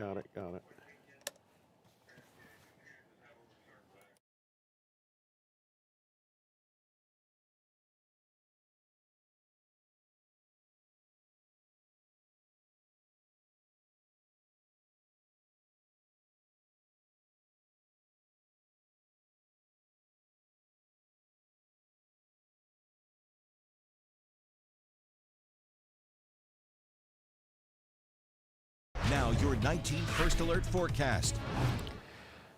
Got it, got it. Now your 19 First Alert forecast.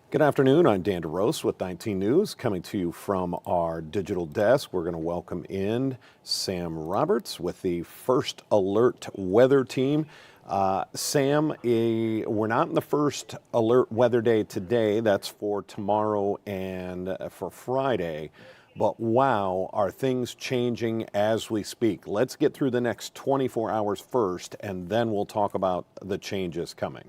Good afternoon, I'm Dan DeRose with 19 News, coming to you from our digital desk. We're going to welcome in Sam Roberts with the First Alert weather team. Sam, we're not in the First Alert weather day today. That's for tomorrow and for Friday. But wow, are things changing as we speak? Let's get through the next 24 hours first, and then we'll talk about the changes coming.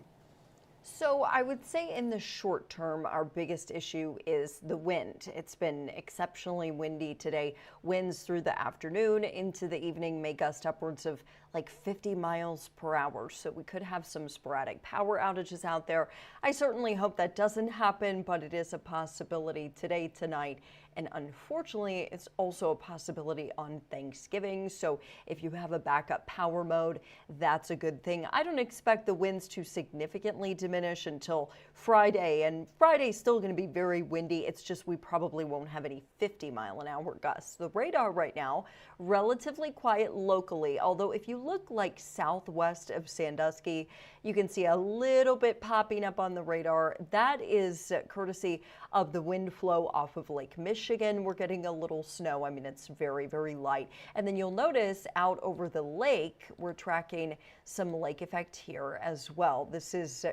So I would say in the short term, our biggest issue is the wind. It's been exceptionally windy today. Winds through the afternoon into the evening may gust upwards of like 50 miles per hour. So we could have some sporadic power outages out there. I certainly hope that doesn't happen, but it is a possibility today, tonight. And unfortunately, it's also a possibility on Thanksgiving. So if you have a backup power mode, that's a good thing. I don't expect the winds to significantly diminish until Friday. And Friday's still going to be very windy. It's just we probably won't have any 50-mile-an-hour gusts. The radar right now, relatively quiet locally. Although if you look like southwest of Sandusky, you can see a little bit popping up on the radar. That is courtesy of the wind flow off of Lake Michigan. We're getting a little snow. I mean, it's very, very light. And then you'll notice out over the lake, we're tracking some lake effect here as well. This is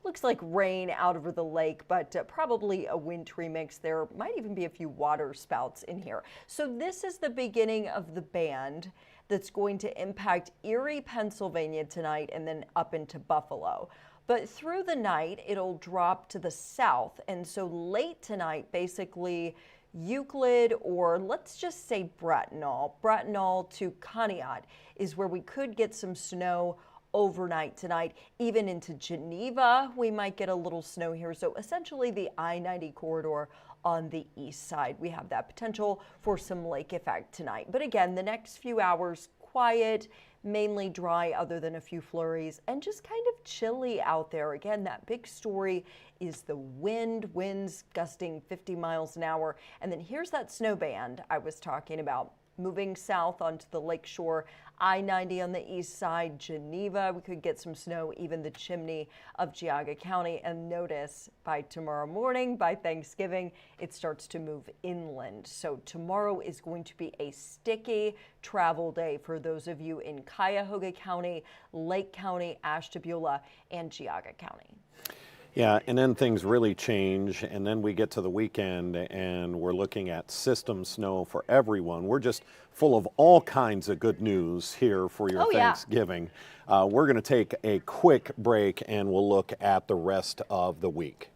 looks like rain out over the lake, but probably a wintry mix. There might even be a few water spouts in here. So this is the beginning of the band that's going to impact Erie, Pennsylvania tonight and then up into Buffalo. But through the night, it'll drop to the south. And so late tonight, basically Euclid, or let's just say Bratenahl to Conneaut is where we could get some snow overnight tonight. Even into Geneva, we might get a little snow here. So essentially the I-90 corridor on the east side, we have that potential for some lake effect tonight. But again, the next few hours, quiet, mainly dry other than a few flurries, and just kind of chilly out there. Again, that big story is the winds gusting 50 miles an hour. And then here's that snow band I was talking about, moving south onto the lakeshore, I-90 on the east side, Geneva, we could get some snow, even the chimney of Geauga County. And notice by tomorrow morning, by Thanksgiving, it starts to move inland. So tomorrow is going to be a sticky travel day for those of you in Cuyahoga County, Lake County, Ashtabula, and Geauga County. Yeah, and then things really change, and then we get to the weekend and we're looking at system snow for everyone. We're just full of all kinds of good news here for your Thanksgiving. We're going to take a quick break and we'll look at the rest of the week.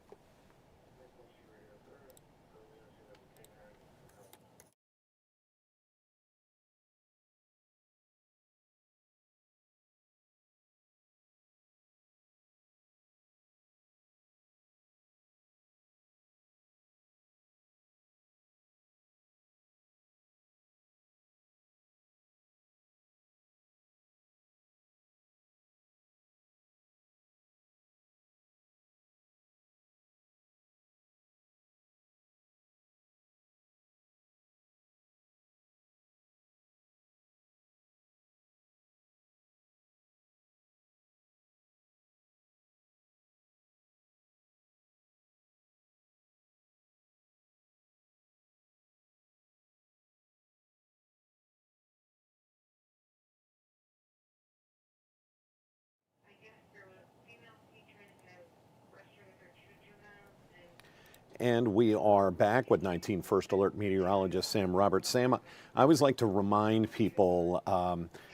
And we are back with 19 First Alert meteorologist Sam Roberts. Sam, I always like to remind people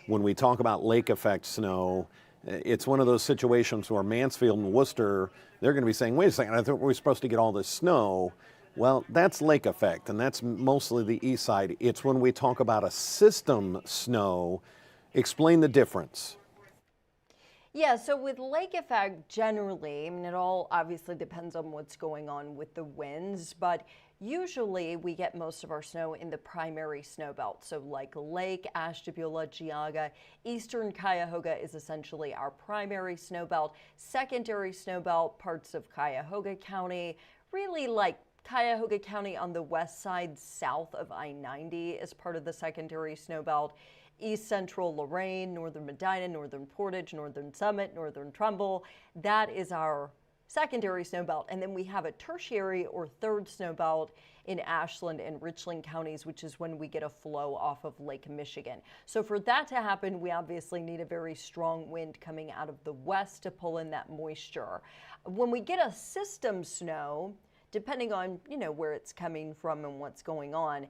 when we talk about lake effect snow, it's one of those situations where Mansfield and Worcester, they're going to be saying, wait a second, I thought we were supposed to get all this snow. Well, that's lake effect, and that's mostly the east side. It's when we talk about a system snow. Explain the difference. Yeah, so with lake effect, generally, I mean, it all obviously depends on what's going on with the winds, but usually we get most of our snow in the primary snow belt. So, like Lake, Ashtabula, Geauga, Eastern Cuyahoga is essentially our primary snow belt. Secondary snow belt, parts of Cuyahoga County, really like Cuyahoga County on the west side, south of I-90 is part of the secondary snow belt. East Central Lorain, Northern Medina, Northern Portage, Northern Summit, Northern Trumbull. That is our secondary snow belt. And then we have a tertiary or third snow belt in Ashland and Richland counties, which is when we get a flow off of Lake Michigan. So for that to happen, we obviously need a very strong wind coming out of the west to pull in that moisture. When we get a system snow, depending on, where it's coming from and what's going on,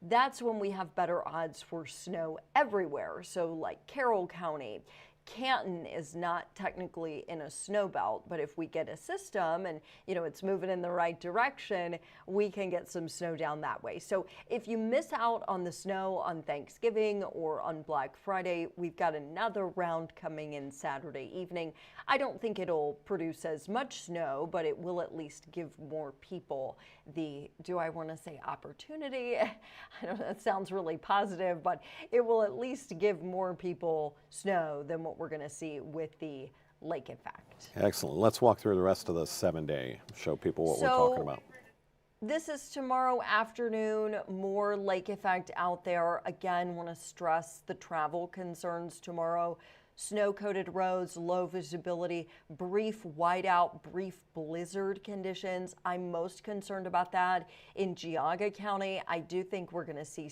that's when we have better odds for snow everywhere. So like Carroll County, Canton is not technically in a snow belt, but if we get a system and it's moving in the right direction, we can get some snow down that way. So if you miss out on the snow on Thanksgiving or on Black Friday, we've got another round coming in Saturday evening. I don't think it'll produce as much snow, but it will at least give more people the, do I want to say opportunity? I don't know, that sounds really positive, but it will at least give more people snow than what we're going to see with the lake effect. Excellent. Let's walk through the rest of the 7-day, show people what we're talking about. This is tomorrow afternoon, more lake effect out there. Again, want to stress the travel concerns tomorrow. Snow-coated roads, low visibility, brief whiteout, brief blizzard conditions. I'm most concerned about that in Geauga County. I do think we're going to see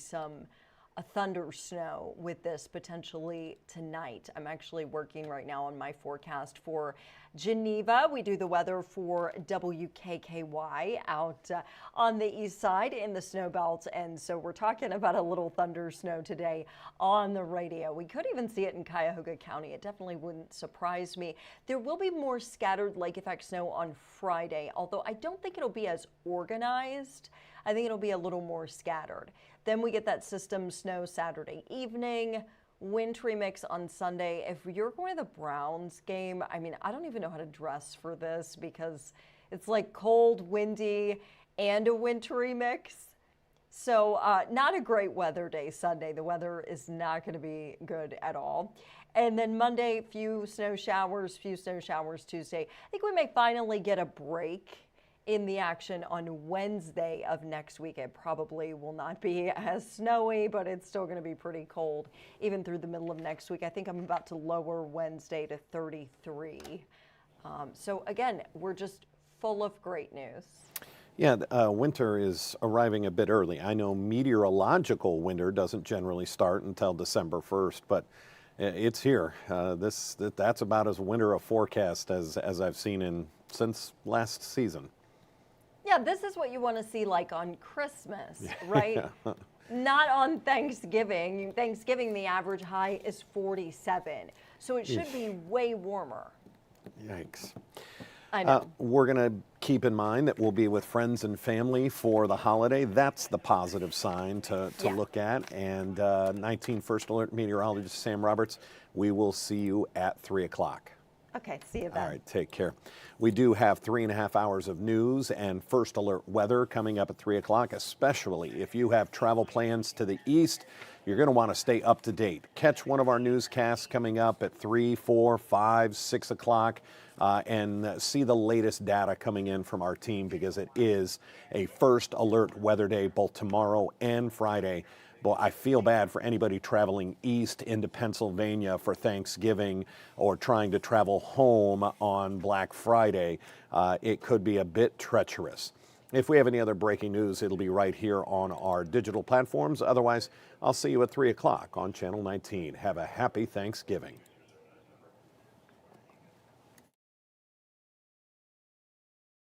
a thunder snow with this potentially tonight. I'm actually working right now on my forecast for Geneva. We do the weather for WKKY out on the east side in the snow belt, and so we're talking about a little thunder snow today on the radio. We could even see it in Cuyahoga County. It definitely wouldn't surprise me. There will be more scattered lake effect snow on Friday, although I don't think it'll be as organized. I think it'll be a little more scattered. Then we get that system snow Saturday evening, wintry mix on Sunday. If you're going to the Browns game, I mean, I don't even know how to dress for this because it's like cold, windy, and a wintry mix. So not a great weather day Sunday. The weather is not going to be good at all. And then Monday, few snow showers Tuesday. I think we may finally get a break in the action on Wednesday of next week. It probably will not be as snowy, but it's still going to be pretty cold even through the middle of next week. I think I'm about to lower Wednesday to 33. So again, we're just full of great news. Yeah, winter is arriving a bit early. I know meteorological winter doesn't generally start until December 1st, but it's here. That's about as winter a forecast as I've seen since last season. Yeah, this is what you want to see like on Christmas, right? Yeah. Not on Thanksgiving. Thanksgiving, the average high is 47. So it should be way warmer. Yikes. I know. We're going to keep in mind that we'll be with friends and family for the holiday. That's the positive sign to look at. And 19 First Alert meteorologist Sam Roberts, we will see you at 3 o'clock. Okay, see you then. All right, take care. We do have 3.5 hours of news and First Alert weather coming up at 3 o'clock, especially if you have travel plans to the east. You're going to want to stay up to date. Catch one of our newscasts coming up at 3, 4, 5, 6 o'clock and see the latest data coming in from our team because it is a First Alert weather day both tomorrow and Friday. Well, I feel bad for anybody traveling east into Pennsylvania for Thanksgiving or trying to travel home on Black Friday. It could be a bit treacherous. If we have any other breaking news, it'll be right here on our digital platforms. Otherwise, I'll see you at 3 o'clock on Channel 19. Have a happy Thanksgiving.